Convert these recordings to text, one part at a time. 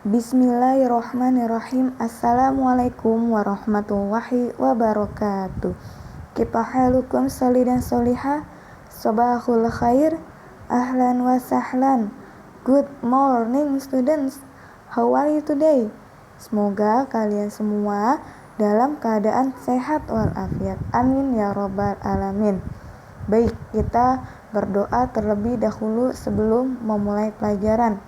Bismillahirrahmanirrahim. Assalamualaikum warahmatullahi wabarakatuh. Kipa halukum solidan solihah. Sobahul khair. Ahlan wa sahlan. Good morning students. How are you today? Semoga kalian semua dalam keadaan sehat walafiat. Amin ya robbal alamin. Baik, kita berdoa terlebih dahulu sebelum memulai pelajaran.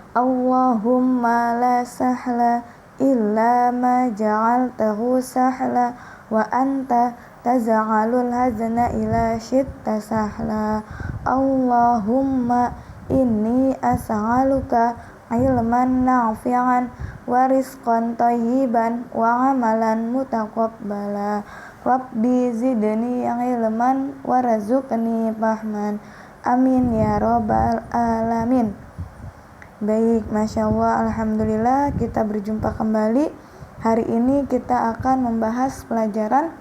Allahumma la sahla illa ma ja'altahu sahla wa anta taj'alul hazna ila syitta sahla. Allahumma inni as'aluka ilman nafi'an wa rizqan thayyiban wa amalan mutaqabbala. Rabbi zidni ilman warzuqni fahman. Amin ya robbal alamin. Baik, Masya Allah, Alhamdulillah kita berjumpa kembali. Hari ini kita akan membahas pelajaran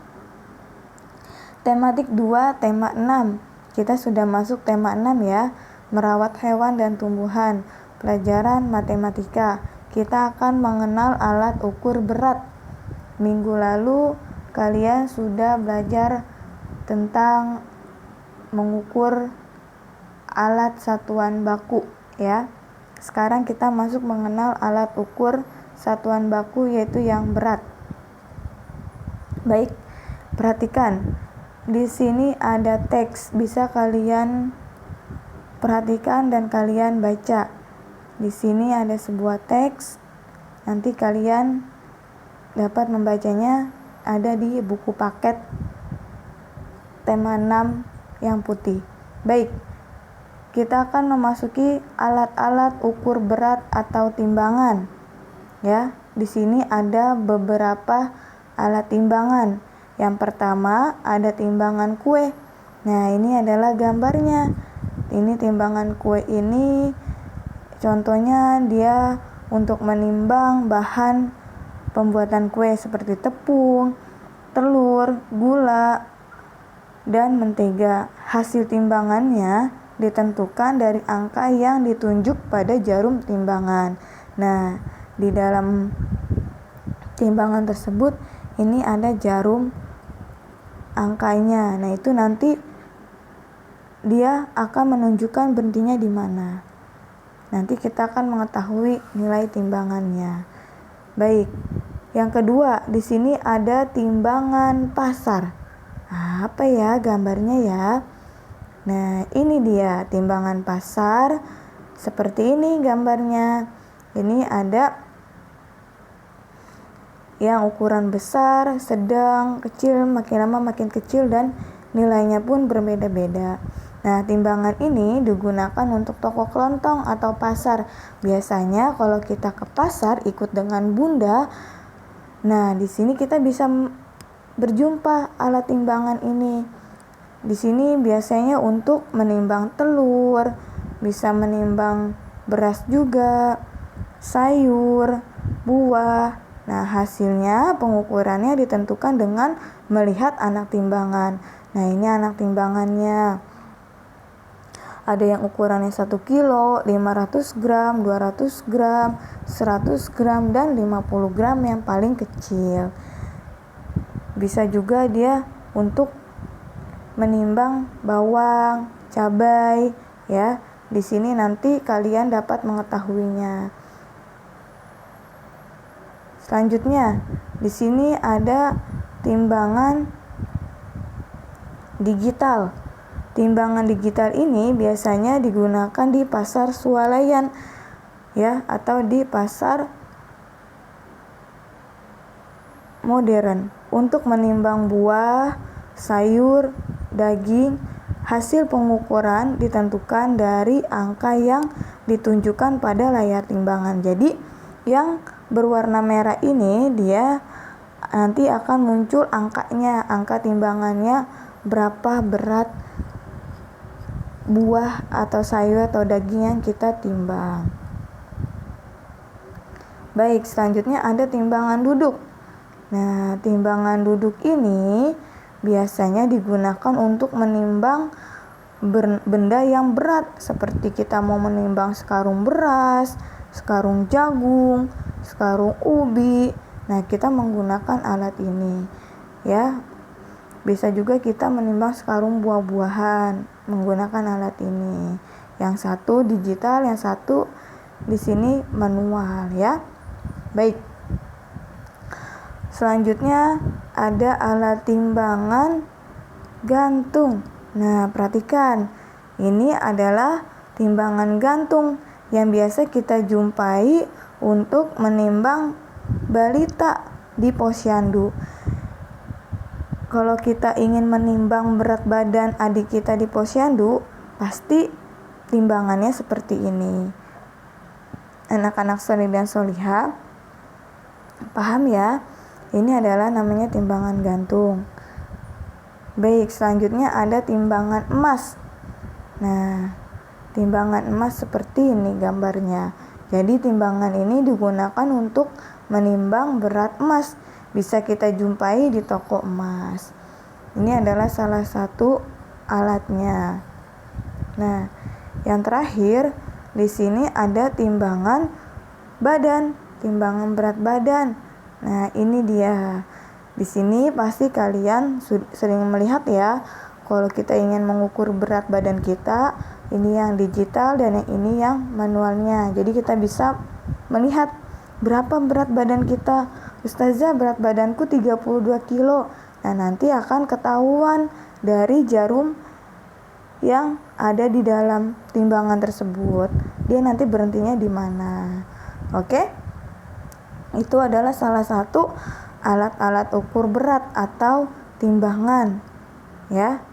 tematik 2, tema 6. Kita sudah masuk tema 6 ya, merawat hewan dan tumbuhan. Pelajaran matematika, kita akan mengenal alat ukur berat. Minggu lalu kalian sudah belajar tentang mengukur alat satuan baku ya. Sekarang kita masuk mengenal alat ukur satuan baku, yaitu yang berat. Baik, perhatikan. Di sini ada teks, bisa kalian perhatikan dan kalian baca. Di sini ada sebuah teks. Nanti kalian dapat membacanya, ada di buku paket tema 6 yang putih. Baik. Kita akan memasuki alat-alat ukur berat atau timbangan. Ya, di sini ada beberapa alat timbangan. Yang pertama ada timbangan kue. Nah, ini adalah gambarnya. Ini timbangan kue ini contohnya dia untuk menimbang bahan pembuatan kue seperti tepung, telur, gula, dan mentega. Hasil timbangannya ditentukan dari angka yang ditunjuk pada jarum timbangan. Nah, di dalam timbangan tersebut ini ada jarum angkanya. Nah, itu nanti dia akan menunjukkan berhentinya di mana. Nanti kita akan mengetahui nilai timbangannya. Baik. Yang kedua, di sini ada timbangan pasar. Nah, apa ya gambarnya ya? Nah, ini dia timbangan pasar. Seperti ini gambarnya. Ini ada yang ukuran besar, sedang, kecil, makin lama makin kecil, dan nilainya pun berbeda-beda. Nah, timbangan ini digunakan untuk toko kelontong atau pasar. Biasanya kalau kita ke pasar ikut dengan bunda, nah di sini kita bisa berjumpa alat timbangan ini. Di sini biasanya untuk menimbang telur, bisa menimbang beras juga, sayur, buah. Nah, hasilnya pengukurannya ditentukan dengan melihat anak timbangan. Nah, ini anak timbangannya. Ada yang ukurannya 1 kilo, 500 gram, 200 gram, 100 gram, dan 50 gram yang paling kecil. Bisa juga dia untuk menimbang bawang, cabai ya. Di sini nanti kalian dapat mengetahuinya. Selanjutnya, di sini ada timbangan digital. Timbangan digital ini biasanya digunakan di pasar swalayan ya, atau di pasar modern untuk menimbang buah, sayur, daging. Hasil pengukuran ditentukan dari angka yang ditunjukkan pada layar timbangan. Jadi yang berwarna merah ini dia nanti akan muncul angkanya, angka timbangannya berapa berat buah atau sayur atau daging yang kita timbang. Baik, selanjutnya ada timbangan duduk. Nah, timbangan duduk ini biasanya digunakan untuk menimbang benda yang berat, seperti kita mau menimbang sekarung beras, sekarung jagung, sekarung ubi. Nah, kita menggunakan alat ini ya. Bisa juga kita menimbang sekarung buah-buahan menggunakan alat ini. Yang satu digital, yang satu di sini manual ya. Baik. Selanjutnya ada alat timbangan gantung. Nah, perhatikan. Ini adalah timbangan gantung yang biasa kita jumpai untuk menimbang balita di posyandu. Kalau kita ingin menimbang berat badan adik kita di posyandu, pasti timbangannya seperti ini. Anak-anak solih dan solihah, paham ya? Ini adalah namanya timbangan gantung. Baik, selanjutnya ada timbangan emas. Nah, timbangan emas seperti ini gambarnya. Jadi timbangan ini digunakan untuk menimbang berat emas. Bisa kita jumpai di toko emas. Ini adalah salah satu alatnya. Nah, yang terakhir di sini ada timbangan badan, timbangan berat badan. Nah, ini dia. Di sini pasti kalian sering melihat ya, kalau kita ingin mengukur berat badan kita, ini yang digital dan yang ini yang manualnya. Jadi kita bisa melihat berapa berat badan kita. Ustazah, berat badanku 32 kilo. Nah, nanti akan ketahuan dari jarum yang ada di dalam timbangan tersebut. Dia nanti berhentinya di mana. Oke? Itu adalah salah satu alat-alat ukur berat atau timbangan. Ya.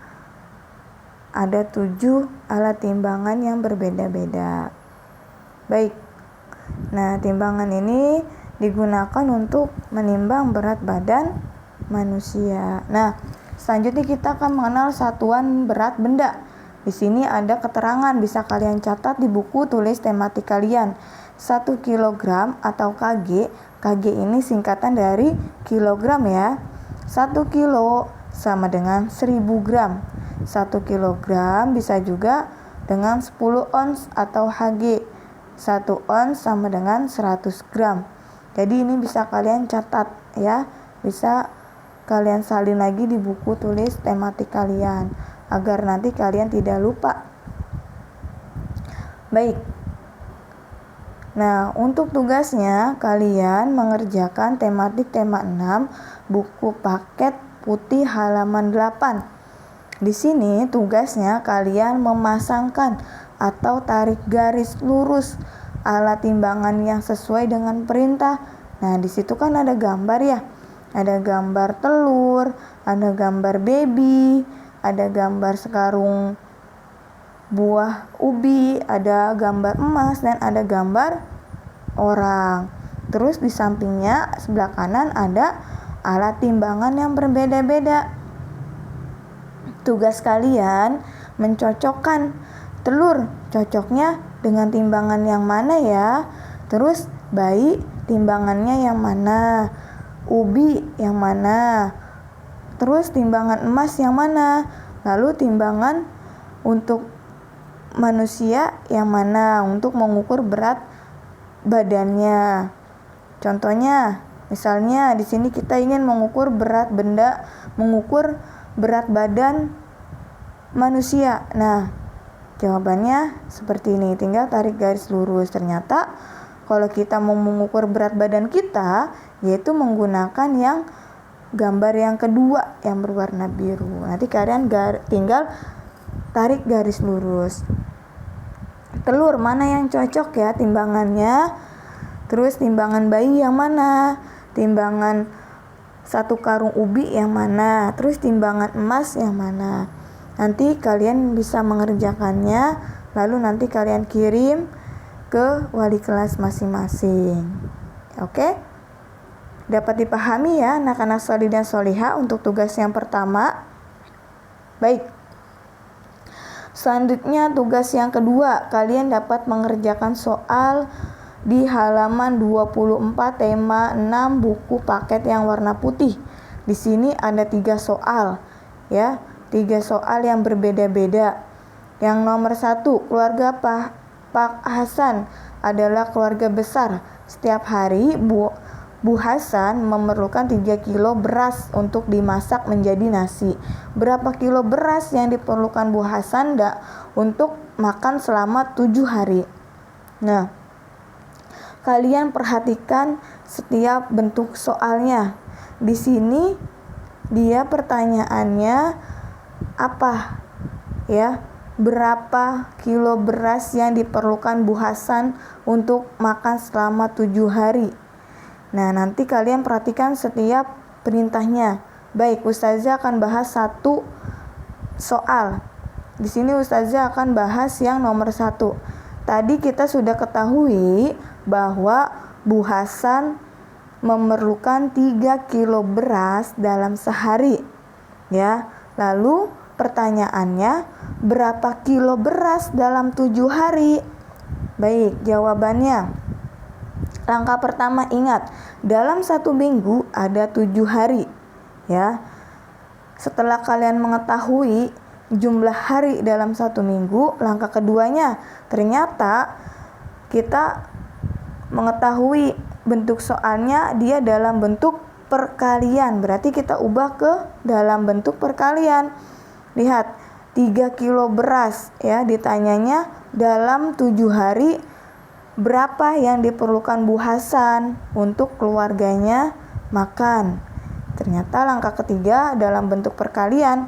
Ada 7 alat timbangan yang berbeda-beda. Baik. Nah, timbangan ini digunakan untuk menimbang berat badan manusia. Nah, selanjutnya kita akan mengenal satuan berat benda. Di sini ada keterangan, bisa kalian catat di buku tulis tematik kalian. 1 kilogram atau kg. Kg ini singkatan dari kilogram ya. 1 kilo sama dengan 1000 gram. 1 kilogram bisa juga dengan 10 ons atau Hg. 1 ons sama dengan 100 gram. Jadi ini bisa kalian catat ya. Bisa kalian salin lagi di buku tulis tematik kalian agar nanti kalian tidak lupa. Baik. Nah, untuk tugasnya kalian mengerjakan tematik tema 6 buku paket putih halaman 8. Di sini tugasnya kalian memasangkan atau tarik garis lurus alat timbangan yang sesuai dengan perintah. Nah, di situ kan ada gambar ya. Ada gambar telur, ada gambar baby, ada gambar sekarung buah ubi, ada gambar emas, dan ada gambar orang. Terus di sampingnya sebelah kanan ada alat timbangan yang berbeda-beda. Tugas kalian mencocokkan telur, cocoknya dengan timbangan yang mana ya? Terus bayi timbangannya yang mana? Ubi yang mana? Terus timbangan emas yang mana? Lalu timbangan untuk manusia yang mana untuk mengukur berat badannya. Contohnya, misalnya di sini kita ingin mengukur berat benda, mengukur berat badan manusia. Nah, jawabannya seperti ini, tinggal tarik garis lurus. Ternyata kalau kita mau mengukur berat badan kita, yaitu menggunakan yang gambar yang kedua yang berwarna biru. Nanti kalian tinggal tarik garis lurus. Telur mana yang cocok ya timbangannya? Terus timbangan bayi yang mana? Timbangan 1 karung ubi yang mana? Terus timbangan emas yang mana? Nanti kalian bisa mengerjakannya, lalu nanti kalian kirim ke wali kelas masing-masing. Oke? Dapat dipahami ya anak-anak solih dan solihah untuk tugas yang pertama. Baik. Selanjutnya tugas yang kedua, kalian dapat mengerjakan soal di halaman 24 tema 6 buku paket yang warna putih. Di sini ada 3 soal ya, 3 soal yang berbeda-beda. Yang nomor 1, keluarga Pak Hasan adalah keluarga besar. Setiap hari Bu Hasan memerlukan 3 kilo beras untuk dimasak menjadi nasi. Berapa kilo beras yang diperlukan Bu Hasan untuk makan selama 7 hari? Nah, kalian perhatikan setiap bentuk soalnya. Di sini dia pertanyaannya apa? Ya, berapa kilo beras yang diperlukan Bu Hasan untuk makan selama 7 hari? Nah, nanti kalian perhatikan setiap perintahnya. Baik, Ustazah akan bahas satu soal. Di sini Ustazah akan bahas yang nomor 1. Tadi kita sudah ketahui bahwa Bu Hasan memerlukan 3 kilo beras dalam sehari. Ya, lalu pertanyaannya, berapa kilo beras dalam 7 hari? Baik, jawabannya. Langkah pertama, ingat, dalam 1 minggu ada 7 hari. Ya, setelah kalian mengetahui jumlah hari dalam 1 minggu, langkah keduanya, ternyata kita mengetahui bentuk soalnya dia dalam bentuk perkalian. Berarti kita ubah ke dalam bentuk perkalian. Lihat, 3 kilo beras, ya, ditanyanya dalam 7 hari berapa yang diperlukan Bu Hasan untuk keluarganya makan. Ternyata langkah ketiga dalam bentuk perkalian.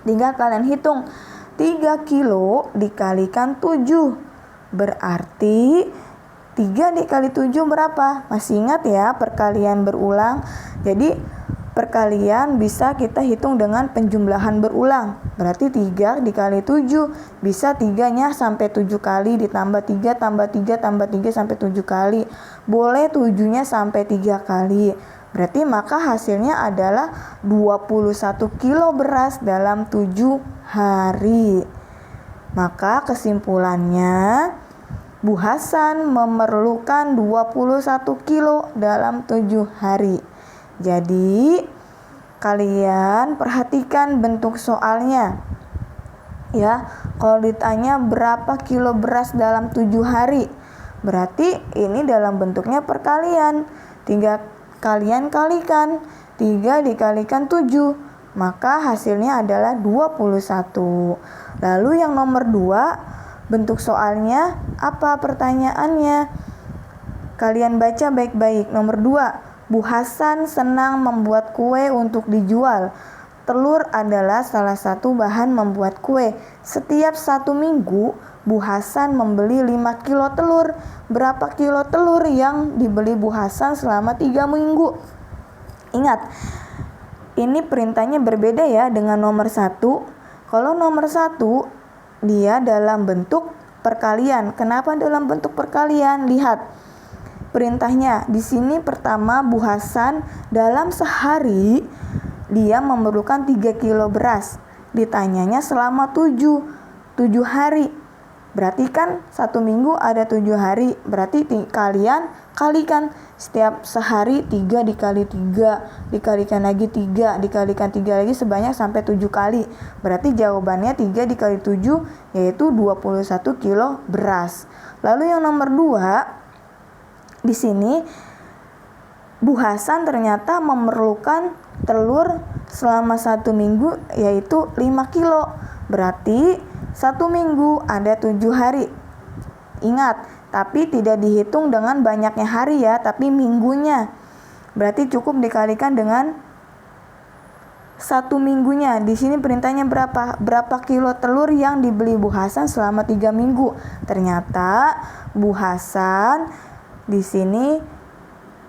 Tinggal kalian hitung, 3 kilo dikalikan 7 berarti 3 dikali 7 berapa? Masih ingat ya perkalian berulang? Jadi perkalian bisa kita hitung dengan penjumlahan berulang. Berarti 3 dikali 7 bisa 3-nya sampai 7 kali, ditambah 3 tambah 3 tambah 3 sampai 7 kali. Boleh 7-nya sampai 3 kali. Berarti maka hasilnya adalah 21 kilo beras dalam 7 hari. Maka kesimpulannya, Bu Hasan memerlukan 21 kilo dalam 7 hari. Jadi, kalian perhatikan bentuk soalnya. Ya, kalau ditanya berapa kilo beras dalam 7 hari, berarti ini dalam bentuknya perkalian. Tinggal kalian kalikan, 3 dikalikan 7, maka hasilnya adalah 21. Lalu yang nomor 2, bentuk soalnya apa pertanyaannya? Kalian baca baik-baik. Nomor 2, Bu Hasan senang membuat kue untuk dijual. Telur adalah salah satu bahan membuat kue. Setiap 1 minggu, Bu Hasan membeli 5 kilo telur. Berapa kilo telur yang dibeli Bu Hasan selama 3 minggu? Ingat, ini perintahnya berbeda ya dengan nomor 1. Kalau nomor 1, dia dalam bentuk perkalian. Kenapa dalam bentuk perkalian? Lihat perintahnya. Di sini pertama, Bu Hasan dalam sehari dia memerlukan 3 kilo beras. Ditanyanya selama 7 hari. Berarti kan 1 minggu ada 7 hari. Berarti kalian kalikan setiap sehari 3 dikali 3, dikalikan lagi 3, dikalikan 3 lagi sebanyak sampai 7 kali. Berarti jawabannya 3 dikali 7 yaitu 21 kilo beras. Lalu yang nomor 2, di sini Bu Hasan ternyata memerlukan telur selama 1 minggu yaitu 5 kilo. Berarti 1 minggu ada 7 hari. Ingat, tapi tidak dihitung dengan banyaknya hari ya, tapi minggunya. Berarti cukup dikalikan dengan 1 minggunya. Di sini perintahnya berapa? Berapa kilo telur yang dibeli Bu Hasan selama 3 minggu? Ternyata Bu Hasan di sini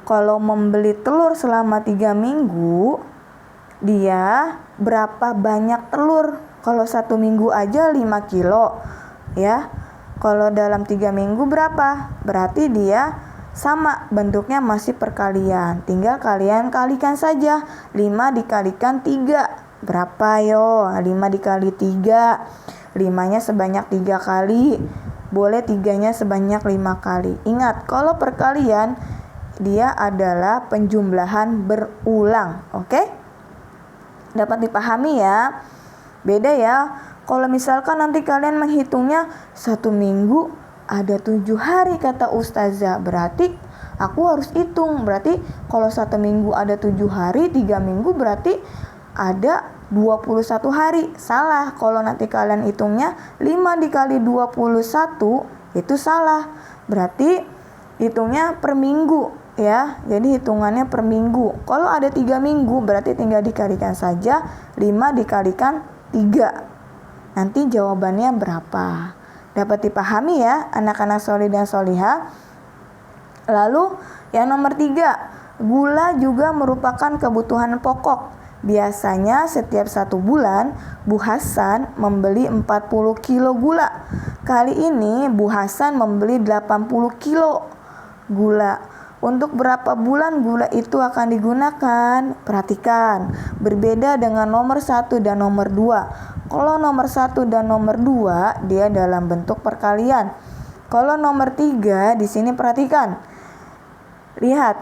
kalau membeli telur selama 3 minggu, dia berapa banyak telur? Kalau 1 minggu aja 5 kilo ya. Kalau dalam 3 minggu berapa? Berarti dia sama, bentuknya masih perkalian. Tinggal kalian kalikan saja. 5 dikalikan 3 berapa yo? 5 dikali 3, 5-nya sebanyak 3 kali. Boleh 3-nya sebanyak 5 kali. Ingat, kalau perkalian dia adalah penjumlahan berulang. Oke? Dapat dipahami ya? Beda ya. Kalau misalkan nanti kalian menghitungnya 1 minggu Ada 7 hari kata ustazah. Berarti aku harus hitung. Berarti kalau 1 minggu ada 7 hari, 3 minggu berarti ada 21 hari. Salah. Kalau nanti kalian hitungnya 5 dikali 21 itu salah. Berarti hitungnya per minggu ya. Jadi hitungannya per minggu. Kalau ada 3 minggu berarti tinggal dikalikan saja 5 dikalikan 3. Nanti jawabannya berapa? Dapat dipahami ya anak-anak solih dan solihah. Lalu yang nomor 3, gula juga merupakan kebutuhan pokok. Biasanya setiap 1 bulan Bu Hasan membeli 40 kilo gula. Kali ini Bu Hasan membeli 80 kilo gula. Untuk berapa bulan gula itu akan digunakan? Perhatikan, berbeda dengan nomor 1 dan nomor 2. Kalau nomor 1 dan nomor 2 dia dalam bentuk perkalian. Kalau nomor 3 di sini perhatikan. Lihat,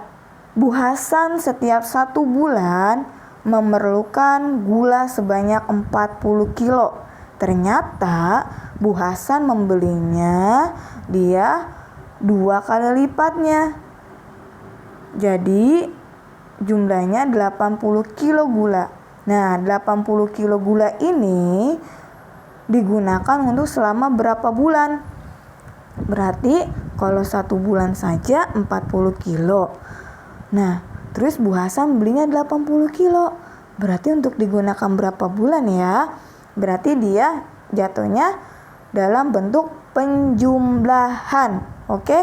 Bu Hasan setiap 1 bulan memerlukan gula sebanyak 40 kilo. Ternyata Bu Hasan membelinya dia 2 kali lipatnya. Jadi jumlahnya 80 kilo gula. Nah, 80 kilo gula ini digunakan untuk selama berapa bulan? Berarti kalau 1 bulan saja 40 kilo. Nah, terus Bu Hasan belinya 80 kilo. Berarti untuk digunakan berapa bulan ya? Berarti dia jatuhnya dalam bentuk penjumlahan. Oke?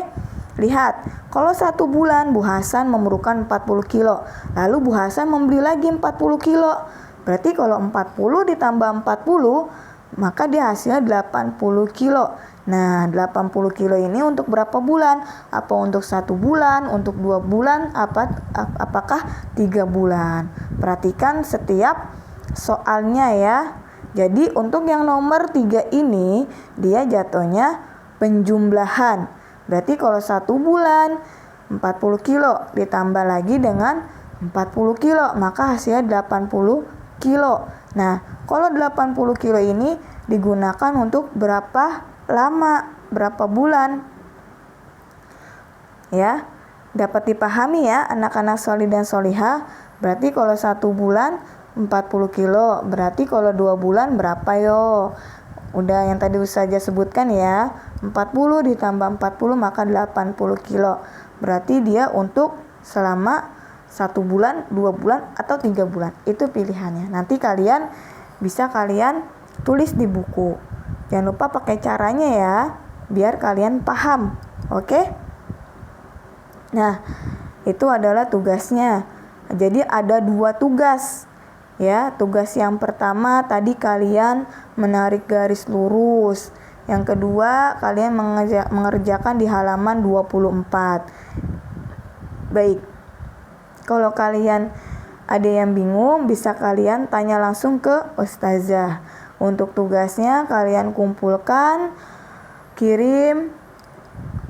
Lihat, kalau 1 bulan Bu Hasan memerlukan 40 kilo. Lalu Bu Hasan membeli lagi 40 kilo. Berarti kalau 40 ditambah 40, maka dia hasilnya 80 kilo. Nah, 80 kilo ini untuk berapa bulan? Apa untuk 1 bulan, untuk 2 bulan, apakah 3 bulan? Perhatikan setiap soalnya ya. Jadi untuk yang nomor 3 ini, dia jatuhnya penjumlahan. Berarti kalau 1 bulan 40 kilo ditambah lagi dengan 40 kilo, maka hasilnya 80 kilo. Nah, kalau 80 kilo ini digunakan untuk berapa lama, berapa bulan? Ya, dapat dipahami ya anak-anak solih dan solihah. Berarti kalau 1 bulan 40 kilo, berarti kalau 2 bulan berapa yo? Udah yang tadi saja sebutkan ya, 40 ditambah 40 maka 80 kilo. Berarti dia untuk selama 1 bulan, 2 bulan, atau 3 bulan. Itu pilihannya. Nanti kalian bisa tulis di buku. Jangan lupa pakai caranya ya, biar kalian paham. Oke? Nah, itu adalah tugasnya. Jadi ada 2 tugas. Ya, tugas yang pertama tadi kalian menarik garis lurus. Yang kedua, kalian mengerjakan di halaman 24. Baik. Kalau kalian ada yang bingung, bisa kalian tanya langsung ke ustazah. Untuk tugasnya kalian kumpulkan, kirim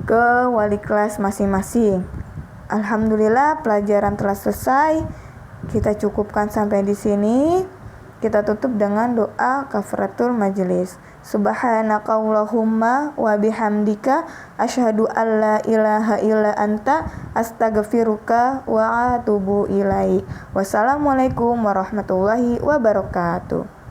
ke wali kelas masing-masing. Alhamdulillah pelajaran telah selesai. Kita cukupkan sampai di sini. Kita tutup dengan doa kafaratul majelis. Subhanakallahumma wa bihamdika asyhadu alla ilaha illa anta astaghfiruka wa atubu ilaik. Wassalamualaikum warahmatullahi wabarakatuh.